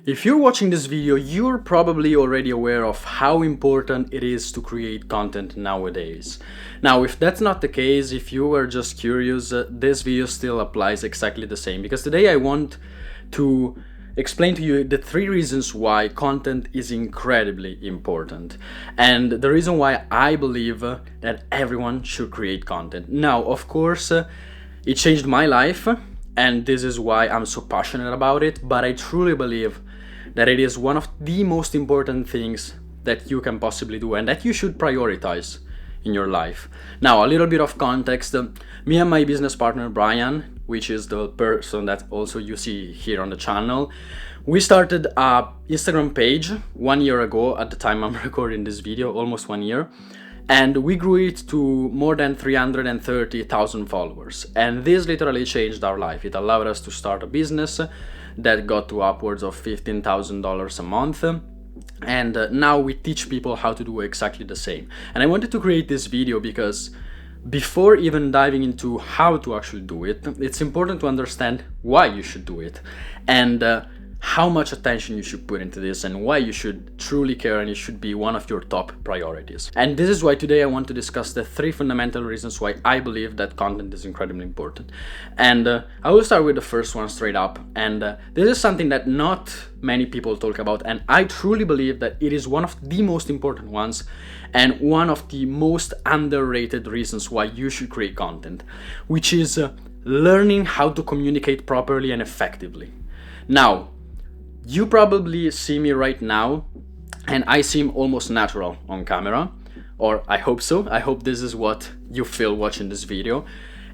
If you're watching this video, you're probably already aware of how important it is to create content nowadays. Now, if that's not the case, if you were just curious, this video still applies exactly the same, because today I want to explain to you the 3 reasons why content is incredibly important, and the reason why I believe that everyone should create content. Now, of course, it changed my life, and this is why I'm so passionate about it, but I truly believe that it is one of the most important things that you can possibly do and that you should prioritize in your life. Now, a little bit of context. Me and my business partner Brian, which is the person that also you see here on the channel, we started a Instagram page 1 year ago at the time I'm recording this video, almost 1 year, and we grew it to more than 330,000 followers. And this literally changed our life. It allowed us to start a business that got to upwards of $15,000 a month. And now we teach people how to do exactly the same. And I wanted to create this video because before even diving into how to actually do it, it's important to understand why you should do it and how much attention you should put into this and why you should truly care and it should be one of your top priorities. And this is why today I want to discuss the 3 fundamental reasons why I believe that content is incredibly important. And I will start with the first one straight up. And this is something that not many people talk about, and I truly believe that it is one of the most important ones and one of the most underrated reasons why you should create content, which is learning how to communicate properly and effectively. Now, you probably see me right now and I seem almost natural on camera, or I hope so. I hope this is what you feel watching this video.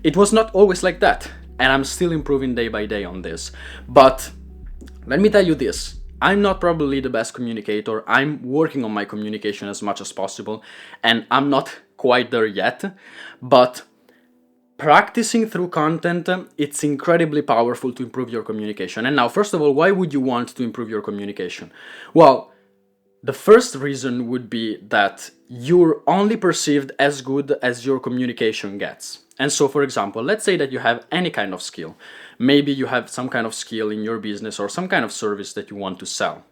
It was not always like that, and I'm still improving day by day on this. But let me tell you this, I'm not probably the best communicator. I'm working on my communication as much as possible, and I'm not quite there yet, but practicing through content, it's incredibly powerful to improve your communication. And now, first of all, why would you want to improve your communication? Well, the first reason would be that you're only perceived as good as your communication gets. And so, for example, let's say that you have any kind of skill. Maybe you have some kind of skill in your business or some kind of service that you want to sell.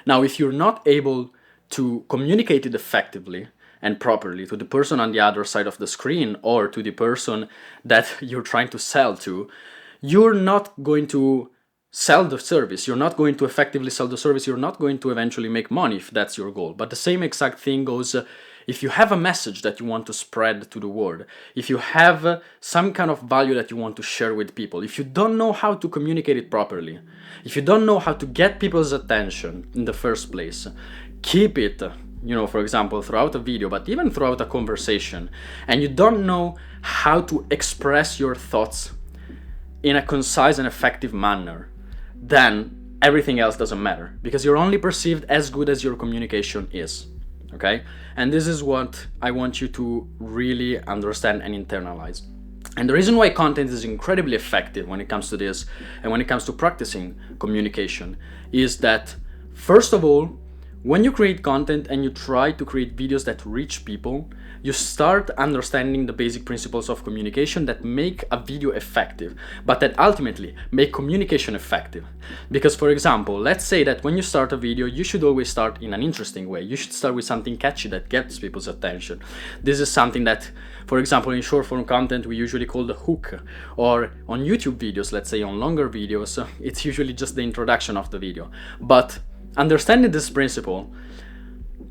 Now, if you're not able to communicate it effectively and properly to the person on the other side of the screen or to the person that you're trying to sell to, you're not going to sell the service. You're not going to effectively sell the service. You're not going to eventually make money if that's your goal. But the same exact thing goes if you have a message that you want to spread to the world, if you have some kind of value that you want to share with people, if you don't know how to communicate it properly, if you don't know how to get people's attention in the first place, keep it, for example, throughout a video, but even throughout a conversation, and you don't know how to express your thoughts in a concise and effective manner, then everything else doesn't matter, because you're only perceived as good as your communication is, okay? And this is what I want you to really understand and internalize. And the reason why content is incredibly effective when it comes to this, and when it comes to practicing communication, is that, first of all, when you create content and you try to create videos that reach people, you start understanding the basic principles of communication that make a video effective, but that ultimately make communication effective. Because, for example, let's say that when you start a video, you should always start in an interesting way. You should start with something catchy that gets people's attention. This is something that, for example, in short form content, we usually call the hook. Or on YouTube videos, let's say on longer videos, it's usually just the introduction of the video. But understanding this principle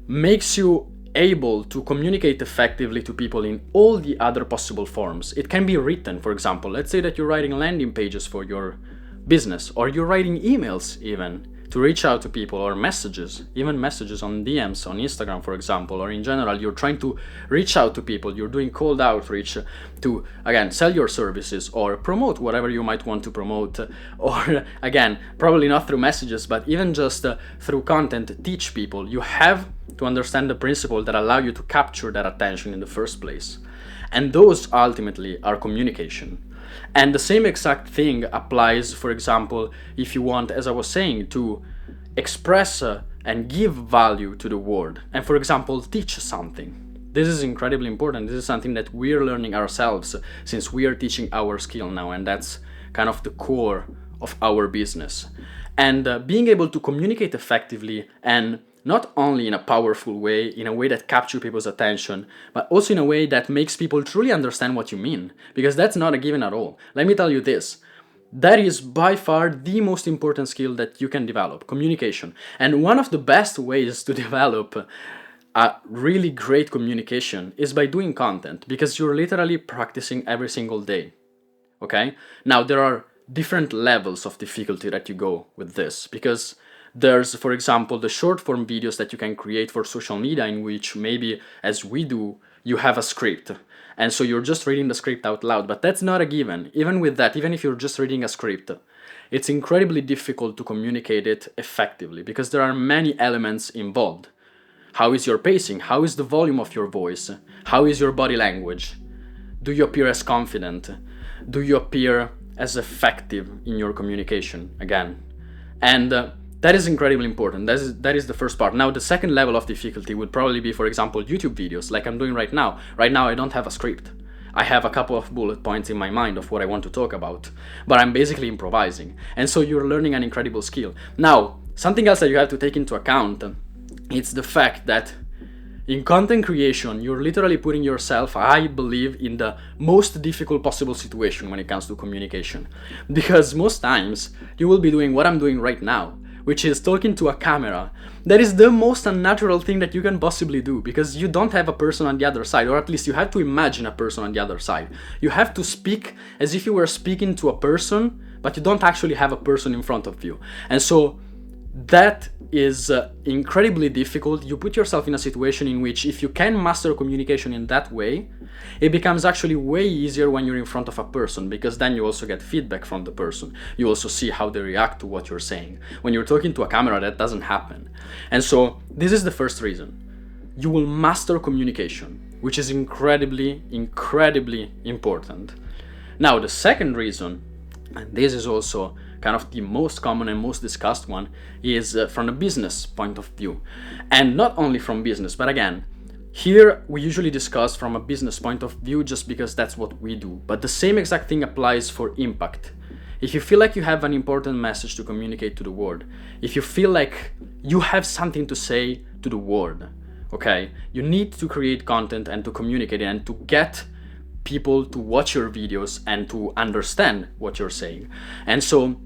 makes you able to communicate effectively to people in all the other possible forms. It can be written, for example. Let's say that you're writing landing pages for your business, or you're writing emails even to reach out to people, or messages, even messages on DMs on Instagram, for example, or in general, you're trying to reach out to people, you're doing cold outreach to, again, sell your services or promote whatever you might want to promote, or again, probably not through messages, but even just through content, teach people. You have to understand the principle that allow you to capture that attention in the first place. And those ultimately are communication. And the same exact thing applies, for example, if you want, as I was saying, to express and give value to the world. And, for example, teach something. This is incredibly important. This is something that we're learning ourselves since we are teaching our skill now. And that's kind of the core of our business. And being able to communicate effectively, and not only in a powerful way, in a way that captures people's attention, but also in a way that makes people truly understand what you mean, because that's not a given at all. Let me tell you this. That is by far the most important skill that you can develop, communication. And one of the best ways to develop a really great communication is by doing content, because you're literally practicing every single day. Okay? Now, there are different levels of difficulty that you go with this, because there's, for example, the short form videos that you can create for social media, in which maybe, as we do, you have a script. And so you're just reading the script out loud, but that's not a given. Even with that, even if you're just reading a script, it's incredibly difficult to communicate it effectively, because there are many elements involved. How is your pacing? How is the volume of your voice? How is your body language? Do you appear as confident? Do you appear as effective in your communication? Again. And that is incredibly important. That is the first part. Now, the second level of difficulty would probably be, for example, YouTube videos, like I'm doing right now. Right now, I don't have a script. I have a couple of bullet points in my mind of what I want to talk about, but I'm basically improvising. And so you're learning an incredible skill. Now, something else that you have to take into account, it's the fact that in content creation, you're literally putting yourself, I believe, in the most difficult possible situation when it comes to communication. Because most times, you will be doing what I'm doing right now, which is talking to a camera. That is the most unnatural thing that you can possibly do, because you don't have a person on the other side, or at least you have to imagine a person on the other side. You have to speak as if you were speaking to a person, but you don't actually have a person in front of you. And so that is incredibly difficult. You put yourself in a situation in which, if you can master communication in that way, it becomes actually way easier when you're in front of a person, because then you also get feedback from the person. You also see how they react to what you're saying. When you're talking to a camera, that doesn't happen. And so this is the first reason. You will master communication, which is incredibly, incredibly important. Now, the second reason, and this is also kind of the most common and most discussed one, is from a business point of view. And not only from business, but again, here we usually discuss from a business point of view just because that's what we do. But the same exact thing applies for impact. If you feel like you have an important message to communicate to the world, if you feel like you have something to say to the world, okay, you need to create content and to communicate it and to get people to watch your videos and to understand what you're saying. And so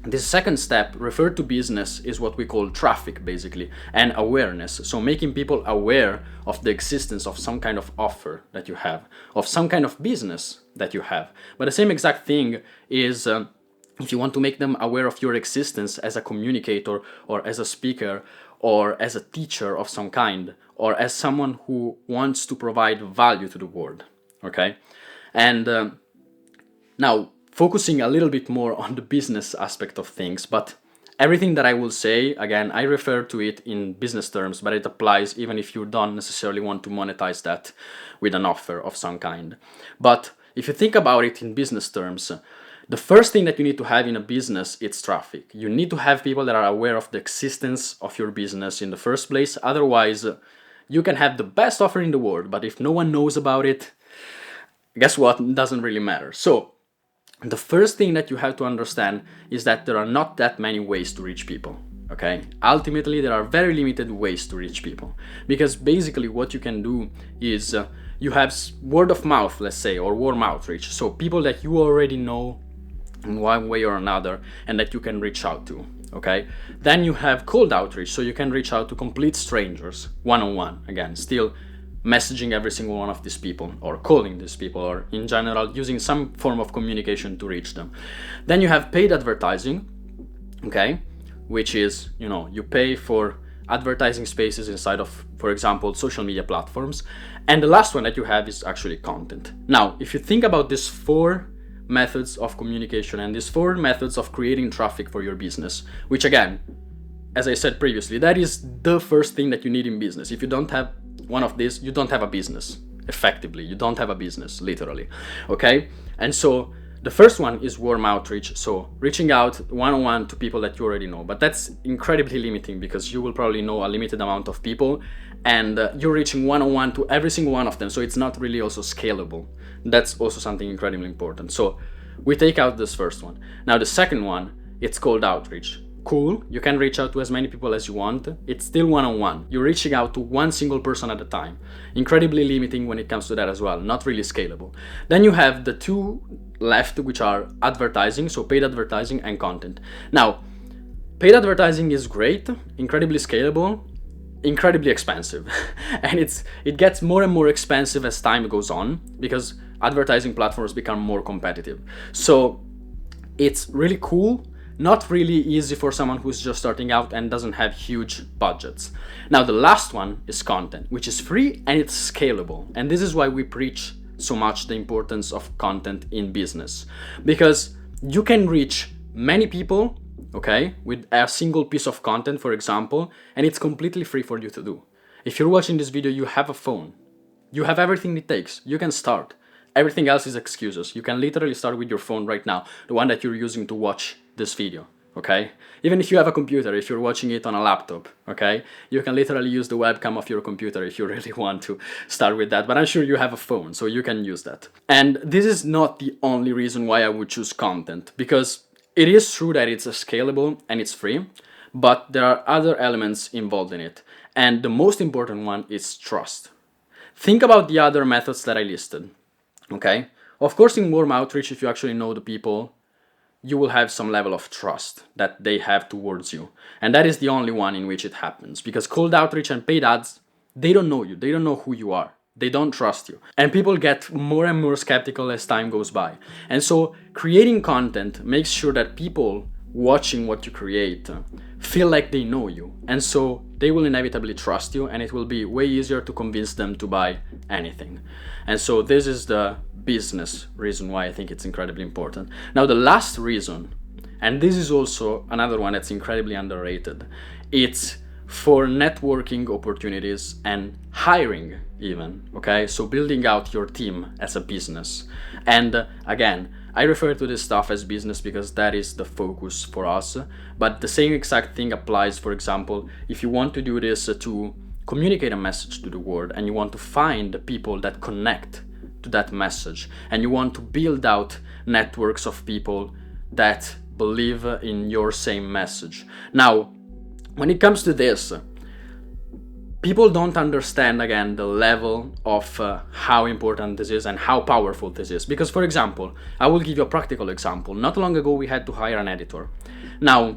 this second step, referred to business, is what we call traffic, basically, and awareness. So making people aware of the existence of some kind of offer that you have, of some kind of business that you have. But the same exact thing is if you want to make them aware of your existence as a communicator or as a speaker or as a teacher of some kind, or as someone who wants to provide value to the world, okay? And now, focusing a little bit more on the business aspect of things, but everything that I will say, again, I refer to it in business terms, but it applies even if you don't necessarily want to monetize that with an offer of some kind. But if you think about it in business terms, the first thing that you need to have in a business is traffic. You need to have people that are aware of the existence of your business in the first place. Otherwise, you can have the best offer in the world, but if no one knows about it, guess what? It doesn't really matter. So the first thing that you have to understand is that there are not that many ways to reach people, okay? Ultimately, there are very limited ways to reach people, because basically what you can do is you have word of mouth, let's say, or warm outreach. So people that you already know in one way or another and that you can reach out to, okay? Then you have cold outreach, so you can reach out to complete strangers, one-on-one, again, still messaging every single one of these people, or calling these people, or in general using some form of communication to reach them. Then you have paid advertising, okay, which is, you pay for advertising spaces inside of, for example, social media platforms. And the last one that you have is actually content. Now, if you think about these 4 methods of communication and these 4 methods of creating traffic for your business, which again, as I said previously, that is the first thing that you need in business. If you don't have one of these, you don't have a business, effectively. You don't have a business, literally, okay? And so the first one is warm outreach, so reaching out one-on-one to people that you already know. But that's incredibly limiting, because you will probably know a limited amount of people, and you're reaching one-on-one to every single one of them, so it's not really also scalable. That's also something incredibly important. So we take out this first one. Now the second one, it's cold outreach. cool, you can reach out to as many people as you want. It's still one-on-one. You're reaching out to one single person at a time. Incredibly limiting when it comes to that as well, not really scalable. Then you have the two left, which are advertising, so paid advertising and content. Now, paid advertising is great, incredibly scalable, incredibly expensive. And it gets more and more expensive as time goes on because advertising platforms become more competitive. So it's really cool, not really easy for someone who's just starting out and doesn't have huge budgets. Now, the last one is content, which is free and it's scalable. And this is why we preach so much the importance of content in business, because you can reach many people, okay, with a single piece of content, for example, and it's completely free for you to do. If you're watching this video, you have a phone. You have everything it takes. You can start. Everything else is excuses. You can literally start with your phone right now, the one that you're using to watch this video, okay? Even if you have a computer, if you're watching it on a laptop, okay? You can literally use the webcam of your computer if you really want to start with that, but I'm sure you have a phone, so you can use that. And this is not the only reason why I would choose content, because it is true that it's scalable and it's free, but there are other elements involved in it. And the most important one is trust. Think about the other methods that I listed, okay? Of course, in warm outreach, if you actually know the people, you will have some level of trust that they have towards you. And that is the only one in which it happens. Because cold outreach and paid ads, they don't know you. They don't know who you are. They don't trust you. And people get more and more skeptical as time goes by. And so creating content makes sure that people watching what you create feel like they know you. And so they will inevitably trust you, and it will be way easier to convince them to buy anything. And so this is the business reason why I think it's incredibly important. Now, the last reason, and this is also another one that's incredibly underrated, it's for networking opportunities and hiring even, okay? So building out your team as a business. And again, I refer to this stuff as business because that is the focus for us, but the same exact thing applies, for example, if you want to do this to communicate a message to the world and you want to find people that connect to that message, and you want to build out networks of people that believe in your same message. Now, when it comes to this, people don't understand, again, the level of how important this is and how powerful this is. Because, for example, I will give you a practical example. Not long ago, we had to hire an editor. Now,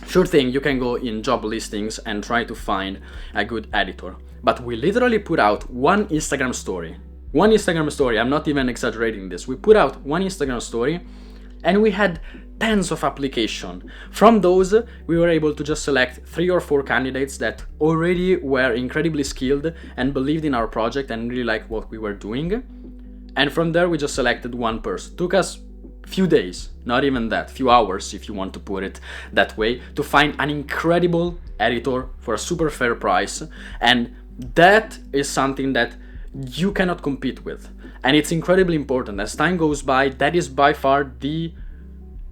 sure thing, you can go in job listings and try to find a good editor. But we literally put out one Instagram story. One Instagram story, I'm not even exaggerating this. We put out one Instagram story and we had tens of applications. From those, we were able to just select 3 or 4 candidates that already were incredibly skilled and believed in our project and really liked what we were doing. And from there, we just selected one person. Took us few days, not even that, few hours if you want to put it that way, to find an incredible editor for a super fair price. And that is something that you cannot compete with. And it's incredibly important. As time goes by, that is by far the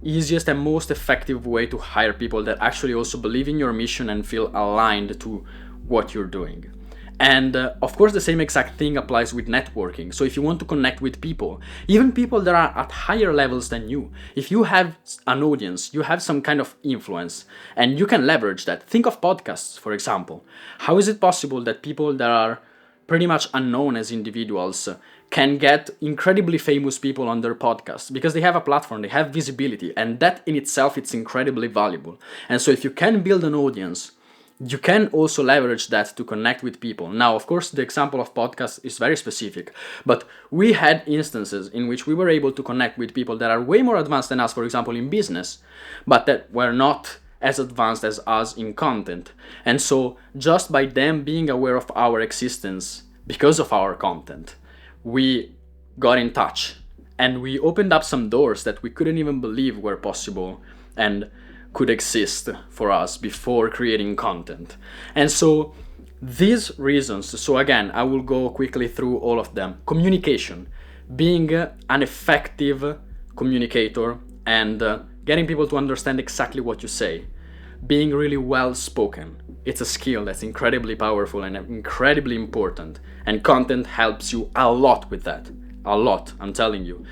easiest and most effective way to hire people that actually also believe in your mission and feel aligned to what you're doing. And of course, the same exact thing applies with networking. So if you want to connect with people, even people that are at higher levels than you, if you have an audience, you have some kind of influence, and you can leverage that. Think of podcasts, for example. How is it possible that people that are pretty much unknown as individuals can get incredibly famous people on their podcast? Because they have a platform, they have visibility, and that in itself, it's incredibly valuable. And so if you can build an audience, you can also leverage that to connect with people. Now, of course, the example of podcasts is very specific, but we had instances in which we were able to connect with people that are way more advanced than us, for example, in business, but that were not as advanced as us in content. And so just by them being aware of our existence because of our content, we got in touch and we opened up some doors that we couldn't even believe were possible and could exist for us before creating content. And so these reasons, so again, I will go quickly through all of them. Communication, being an effective communicator and getting people to understand exactly what you say. Being really well spoken. It's a skill that's incredibly powerful and incredibly important. And content helps you a lot with that. A lot, I'm telling you.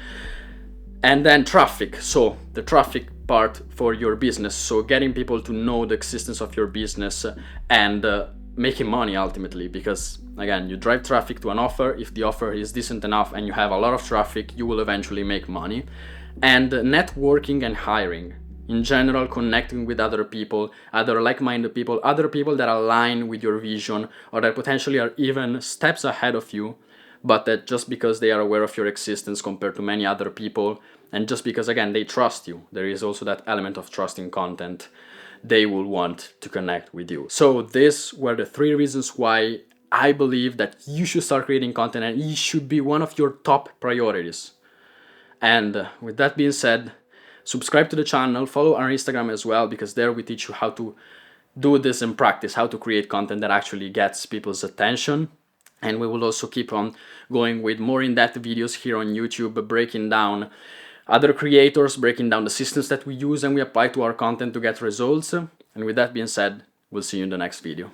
And then traffic. So the traffic part for your business. So getting people to know the existence of your business and making money ultimately, because again, you drive traffic to an offer. If the offer is decent enough and you have a lot of traffic, you will eventually make money. And networking and hiring. In general, connecting with other people, other like-minded people, other people that align with your vision or that potentially are even steps ahead of you, but that just because they are aware of your existence compared to many other people, and just because, again, they trust you, there is also that element of trusting content, they will want to connect with you. So these were the 3 reasons why I believe that you should start creating content and it should be one of your top priorities. And with that being said, subscribe to the channel, follow our Instagram as well, because there we teach you how to do this in practice, how to create content that actually gets people's attention. And we will also keep on going with more in-depth videos here on YouTube, breaking down other creators, breaking down the systems that we use and we apply to our content to get results. And with that being said, we'll see you in the next video.